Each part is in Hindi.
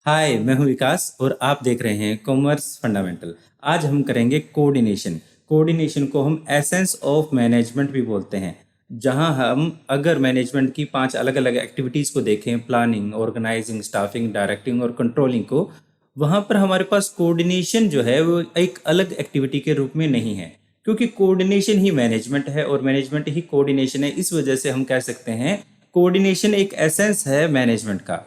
हाय, मैं हूँ विकास और आप देख रहे हैं कॉमर्स फंडामेंटल। आज हम करेंगे कोऑर्डिनेशन। कोऑर्डिनेशन को हम एसेंस ऑफ मैनेजमेंट भी बोलते हैं। जहाँ हम अगर मैनेजमेंट की 5 अलग-अलग एक्टिविटीज़ को देखें, प्लानिंग, ऑर्गेनाइजिंग, स्टाफिंग, डायरेक्टिंग और कंट्रोलिंग को, वहाँ पर हमारे पास कोऑर्डिनेशन जो है वो एक अलग एक्टिविटी के रूप में नहीं है। क्योंकि कोऑर्डिनेशन ही मैनेजमेंट है और मैनेजमेंट ही कोऑर्डिनेशन है। इस वजह से हम कह सकते हैं कोऑर्डिनेशन एक एसेंस है मैनेजमेंट का।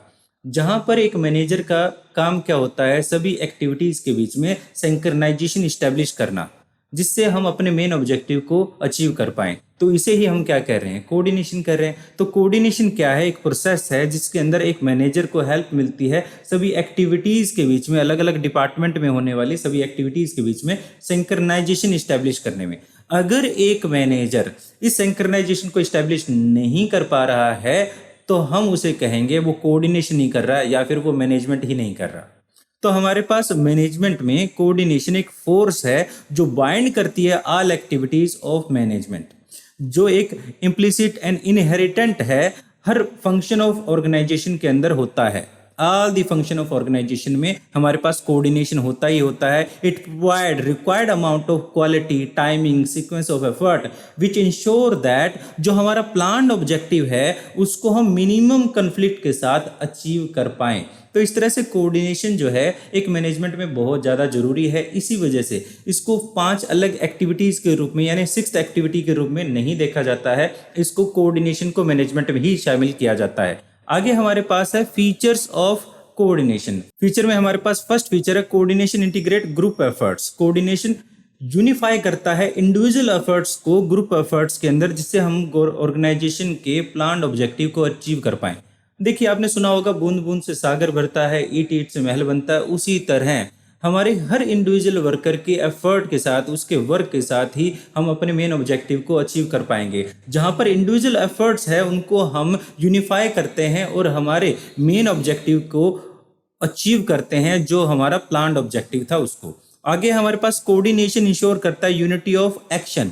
जहां पर एक मैनेजर का काम क्या होता है, सभी एक्टिविटीज के बीच में सिंक्रोनाइजेशन इस्टेब्लिश करना, जिससे हम अपने मेन ऑब्जेक्टिव को अचीव कर पाएं। तो इसे ही हम क्या कर रहे हैं, कोऑर्डिनेशन कर रहे हैं। तो कोऑर्डिनेशन क्या है, एक प्रोसेस है जिसके अंदर एक मैनेजर को हेल्प मिलती है सभी एक्टिविटीज के बीच में, अलग अलग डिपार्टमेंट में होने वाली सभी एक्टिविटीज के बीच में सिंक्रोनाइजेशन इस्टेब्लिश करने में। अगर एक मैनेजर इस सिंक्रोनाइजेशन को इस्टेब्लिश नहीं कर पा रहा है तो हम उसे कहेंगे वो कोऑर्डिनेशन नहीं कर रहा है या फिर वो मैनेजमेंट ही नहीं कर रहा। तो हमारे पास मैनेजमेंट में कोऑर्डिनेशन एक फोर्स है जो बाइंड करती है ऑल एक्टिविटीज ऑफ मैनेजमेंट, जो एक इम्प्लिसिट एंड इनहेरिटेंट है, हर फंक्शन ऑफ ऑर्गेनाइजेशन के अंदर होता है। All the function of organisation में हमारे पास कोऑर्डिनेशन होता ही होता है। It provide required amount of quality, timing, sequence of effort which ensure that जो हमारा प्लान ऑब्जेक्टिव है उसको हम मिनिमम कन्फ्लिक्ट के साथ अचीव कर पाएं। तो इस तरह से कोऑर्डिनेशन जो है एक मैनेजमेंट में बहुत ज़्यादा जरूरी है। इसी वजह से इसको 5 अलग एक्टिविटीज़ के रूप में यानी 6th एक्टिविटी के रूप में नहीं देखा जाता है, इसको कोऑर्डिनेशन को मैनेजमेंट में ही शामिल किया जाता है। आगे हमारे पास है फीचर्स ऑफ कोऑर्डिनेशन। फीचर में हमारे पास फर्स्ट फीचर है coordination integrate group efforts. Coordination unify करता है इंडिविजुअल एफर्ट्स को ग्रुप एफर्ट्स के अंदर, जिससे हम ऑर्गेनाइजेशन के प्लान्ड ऑब्जेक्टिव को अचीव कर पाएं। देखिए, आपने सुना होगा बूंद बूंद से सागर भरता है, ईंट ईंट से महल बनता है। उसी तरह हमारे हर इंडिविजुअल वर्कर के एफर्ट के साथ, उसके वर्क के साथ ही हम अपने मेन ऑब्जेक्टिव को अचीव कर पाएंगे। जहां पर इंडिविजुअल एफर्ट्स है उनको हम यूनिफाई करते हैं और हमारे मेन ऑब्जेक्टिव को अचीव करते हैं, जो हमारा प्लान्ड ऑब्जेक्टिव था उसको। आगे हमारे पास कोऑर्डिनेशन इंश्योर करता है यूनिटी ऑफ एक्शन।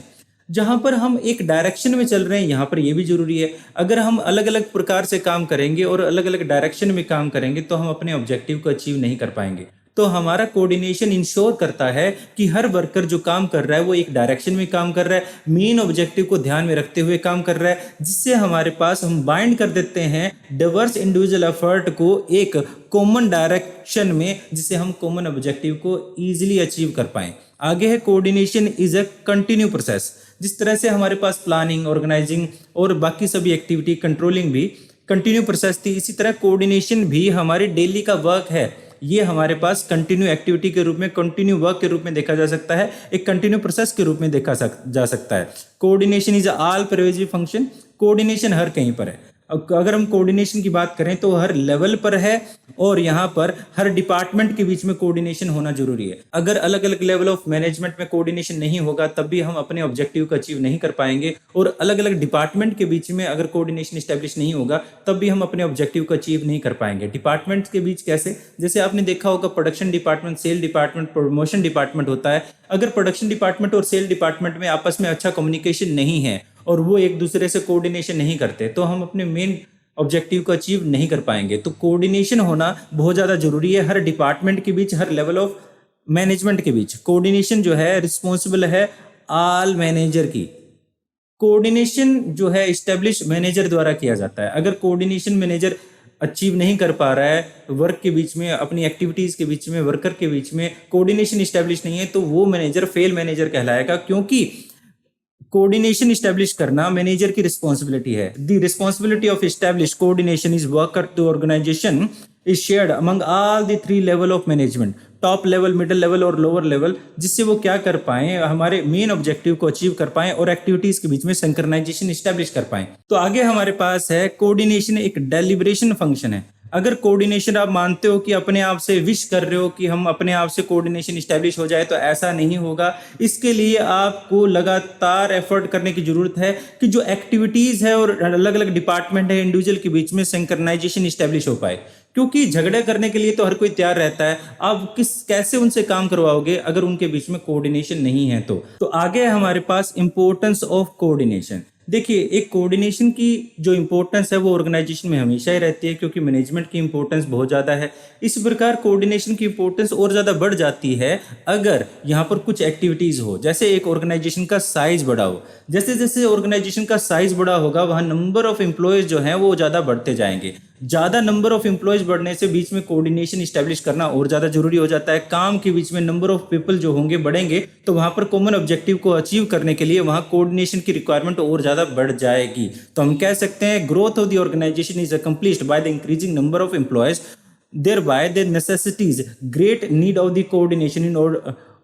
जहां पर हम एक डायरेक्शन में चल रहे हैं, यहाँ पर यह भी जरूरी है। अगर हम अलग अलग प्रकार से काम करेंगे और अलग अलग डायरेक्शन में काम करेंगे तो हम अपने ऑब्जेक्टिव को अचीव नहीं कर पाएंगे। तो हमारा कोऑर्डिनेशन इंश्योर करता है कि हर वर्कर जो काम कर रहा है वो एक डायरेक्शन में काम कर रहा है, मेन ऑब्जेक्टिव को ध्यान में रखते हुए काम कर रहा है, जिससे हमारे पास हम बाइंड कर देते हैं डिवर्स इंडिविजुअल एफर्ट को एक कॉमन डायरेक्शन में, जिससे हम कॉमन ऑब्जेक्टिव को ईजिली अचीव कर पाएं। आगे है coordination is a continue process. जिस तरह से हमारे पास प्लानिंग, ऑर्गेनाइजिंग और बाकी सभी एक्टिविटी, कंट्रोलिंग भी कंटिन्यू प्रोसेस थी, इसी तरह कोऑर्डिनेशन भी हमारे डेली का वर्क है। ये हमारे पास कंटिन्यू एक्टिविटी के रूप में, कंटिन्यू वर्क के रूप में देखा जा सकता है, एक कंटिन्यू प्रोसेस के रूप में देखा जा सकता है। Coordination is all pervasive function. Coordination हर कहीं पर है। अगर हम कोऑर्डिनेशन की बात करें तो हर लेवल पर है और यहाँ पर हर डिपार्टमेंट के बीच में कोऑर्डिनेशन होना जरूरी है। अगर अलग अलग लेवल ऑफ मैनेजमेंट में कोऑर्डिनेशन नहीं होगा तब भी हम अपने ऑब्जेक्टिव को अचीव नहीं कर पाएंगे, और अलग अलग डिपार्टमेंट के बीच में अगर कोऑर्डिनेशन स्टैब्लिश नहीं होगा तब भी हम अपने ऑब्जेक्टिव को अचीव नहीं कर पाएंगे। डिपार्टमेंट के बीच कैसे, जैसे आपने देखा होगा production department, sale department, promotion department होता है। अगर प्रोडक्शन डिपार्टमेंट और सेल डिपार्टमेंट में आपस में अच्छा कम्युनिकेशन नहीं है और वो एक दूसरे से कोऑर्डिनेशन नहीं करते तो हम अपने मेन ऑब्जेक्टिव को अचीव नहीं कर पाएंगे। तो कोऑर्डिनेशन होना बहुत ज़्यादा जरूरी है हर डिपार्टमेंट के बीच, हर लेवल ऑफ मैनेजमेंट के बीच। कोऑर्डिनेशन जो है रिस्पॉन्सिबल है ऑल मैनेजर की। कोऑर्डिनेशन जो है इस्टेब्लिश मैनेजर द्वारा किया जाता है। अगर कोऑर्डिनेशन मैनेजर अचीव नहीं कर पा रहा है वर्क के बीच में, अपनी एक्टिविटीज़ के बीच में, वर्कर के बीच में कोऑर्डिनेशन इस्टेब्लिश नहीं है, तो वो मैनेजर फेल मैनेजर कहलाएगा। क्योंकि कोऑर्डिनेशन इस्टेब्लिश करना मैनेजर की रिस्पॉन्सिबिलिटी है। The responsibility of establish coordination is worker to organisation is shared among all the 3 level of management, top level, middle level और लोअर लेवल, जिससे वो क्या कर पाएं, हमारे मेन ऑब्जेक्टिव को अचीव कर पाएं और एक्टिविटीज के बीच में सिंक्रोनाइजेशन इस्टेब्लिश कर पाएं। तो आगे हमारे पास है कोऑर्डिनेशन एक डेलिब्रेशन फंक्शन है। अगर कोऑर्डिनेशन आप मानते हो कि अपने आप से विश कर रहे हो कि हम अपने आप से कोऑर्डिनेशन इस्टेब्लिश हो जाए, तो ऐसा नहीं होगा। इसके लिए आपको लगातार एफर्ट करने की जरूरत है कि जो एक्टिविटीज है और अलग अलग डिपार्टमेंट है, इंडिविजुअल के बीच में सिंक्रोनाइजेशन इस्टेब्लिश हो पाए। क्योंकि झगड़े करने के लिए तो हर कोई तैयार रहता है, आप कैसे उनसे काम करवाओगे अगर उनके बीच में कोऑर्डिनेशन नहीं है। तो आगे हमारे पास इंपॉर्टेंस ऑफ कोऑर्डिनेशन। देखिए, एक कोऑर्डिनेशन की जो इम्पोर्टेंस है वो ऑर्गेनाइजेशन में हमेशा ही रहती है, क्योंकि मैनेजमेंट की इम्पोर्टेंस बहुत ज़्यादा है। इस प्रकार कोऑर्डिनेशन की इम्पोर्टेंस और ज़्यादा बढ़ जाती है अगर यहाँ पर कुछ एक्टिविटीज़ हो, जैसे एक ऑर्गेनाइजेशन का साइज बड़ा हो। जैसे जैसे ऑर्गेनाइजेशन का साइज बड़ा होगा, वहाँ नंबर ऑफ एम्प्लॉयज़ जो हैं वो ज़्यादा बढ़ते जाएंगे। ज़्यादा नंबर ऑफ एम्प्लॉयज़ बढ़ने से बीच में कोऑर्डिनेशन इस्टेब्लिश करना और ज़्यादा जरूरी हो जाता है। काम के बीच में नंबर ऑफ पीपल जो होंगे बढ़ेंगे, तो वहाँ पर कॉमन ऑब्जेक्टिव को अचीव करने के लिए वहाँ कोऑर्डिनेशन की रिक्वायरमेंट और ज़्यादा बढ़ जाएगी। तो हम कह सकते हैं growth of the organisation is accomplished by the increasing number of employees, thereby there necessities great need of the coordination in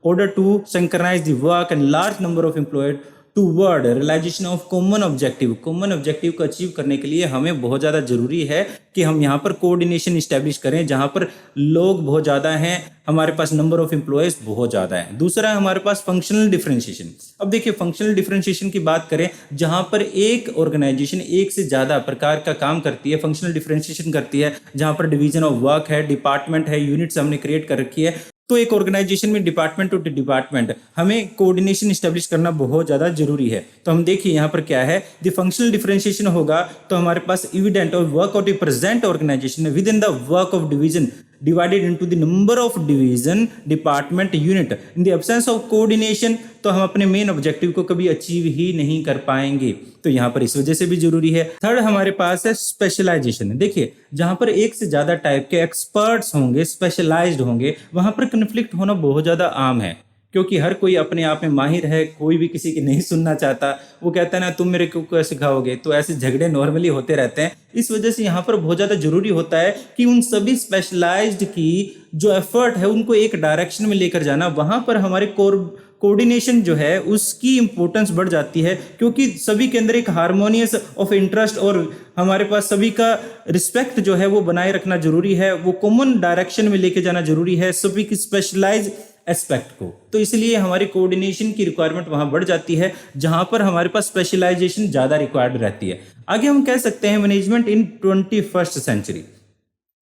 order to synchronize the work and large number of employed toward realisation of common objective. Common objective को अचीव करने के लिए हमें बहुत ज़्यादा जरूरी है कि हम यहाँ पर कोऑर्डिनेशन इस्टेब्लिश करें, जहाँ पर लोग बहुत ज़्यादा हैं, हमारे पास नंबर ऑफ एम्प्लॉयज़ बहुत ज़्यादा है। दूसरा है हमारे पास फंक्शनल डिफरेंशिएशन। अब देखिए, फंक्शनल डिफरेंशिएशन की बात करें, जहाँ पर एक ऑर्गेनाइजेशन एक से ज़्यादा प्रकार का काम करती है, फंक्शनल डिफरेंशिएशन करती है, जहाँ पर डिवीजन ऑफ वर्क है, डिपार्टमेंट है, यूनिट्स हमने क्रिएट कर रखी है। तो एक ऑर्गेनाइजेशन में डिपार्टमेंट टू डिपार्टमेंट हमें कोऑर्डिनेशन इस्टेब्लिश करना बहुत ज़्यादा जरूरी है। तो हम देखिए यहाँ पर क्या है, द फंक्शनल डिफरेंशिएशन होगा तो हमारे पास एविडेंट और work of the present organisation with in the work of division divided into the number of division department unit in the absence of coordination, तो हम अपने मेन ऑब्जेक्टिव को कभी अचीव ही नहीं कर पाएंगे। तो यहाँ पर इस वजह से भी जरूरी है। थर्ड हमारे पास है स्पेशलाइजेशन। देखिए, जहाँ पर एक से ज्यादा टाइप के एक्सपर्ट्स होंगे, स्पेशलाइज्ड होंगे, वहां पर कन्फ्लिक्ट होना बहुत ज्यादा आम है, क्योंकि हर कोई अपने आप में माहिर है, कोई भी किसी की नहीं सुनना चाहता। वो कहता है ना, तुम मेरे को सिखाओगे, तो ऐसे झगड़े नॉर्मली होते रहते हैं। इस वजह से यहाँ पर बहुत ज़्यादा जरूरी होता है कि उन सभी स्पेशलाइज्ड की जो एफर्ट है उनको एक डायरेक्शन में लेकर जाना। वहाँ पर हमारे कोऑर्डिनेशन जो है उसकी इंपॉर्टेंस बढ़ जाती है, क्योंकि सभी के अंदर एक हार्मोनियस ऑफ इंटरेस्ट और हमारे पास सभी का रिस्पेक्ट जो है वो बनाए रखना जरूरी है, वो कॉमन डायरेक्शन में लेके जाना जरूरी है सभी की स्पेशलाइज एस्पेक्ट को। तो इसलिए हमारी कोऑर्डिनेशन की रिक्वायरमेंट वहां बढ़ जाती है जहां पर हमारे पास स्पेशलाइजेशन ज़्यादा रिक्वायर्ड रहती है। आगे हम कह सकते हैं मैनेजमेंट इन 21st सेंचुरी।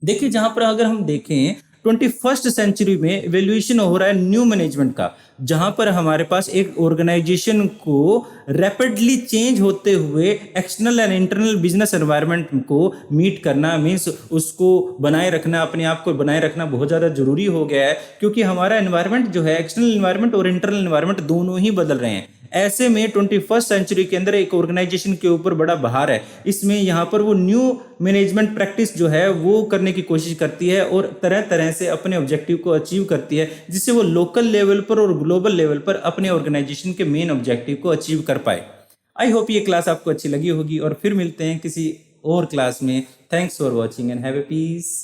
देखिए, जहां पर अगर हम देखें 21st सेंचुरी में इवैल्यूएशन हो रहा है न्यू मैनेजमेंट का, जहां पर हमारे पास एक ऑर्गेनाइजेशन को रैपिडली चेंज होते हुए external and internal business environment को मीट करना, मीन्स उसको बनाए रखना, अपने आप को बनाए रखना बहुत ज़्यादा जरूरी हो गया है, क्योंकि हमारा एनवायरनमेंट जो है, एक्सटर्नल एनवायरनमेंट और इंटरनल एनवायरनमेंट दोनों ही बदल रहे हैं। ऐसे में 21st सेंचुरी के अंदर एक ऑर्गेनाइजेशन के ऊपर बड़ा भार है। इसमें यहाँ पर वो न्यू मैनेजमेंट प्रैक्टिस जो है वो करने की कोशिश करती है और तरह तरह से अपने ऑब्जेक्टिव को अचीव करती है, जिससे वो लोकल लेवल पर और ग्लोबल लेवल पर अपने ऑर्गेनाइजेशन के मेन ऑब्जेक्टिव को अचीव कर पाए। आई होप ये क्लास आपको अच्छी लगी होगी और फिर मिलते हैं किसी और क्लास में। Thanks for watching and have a piece.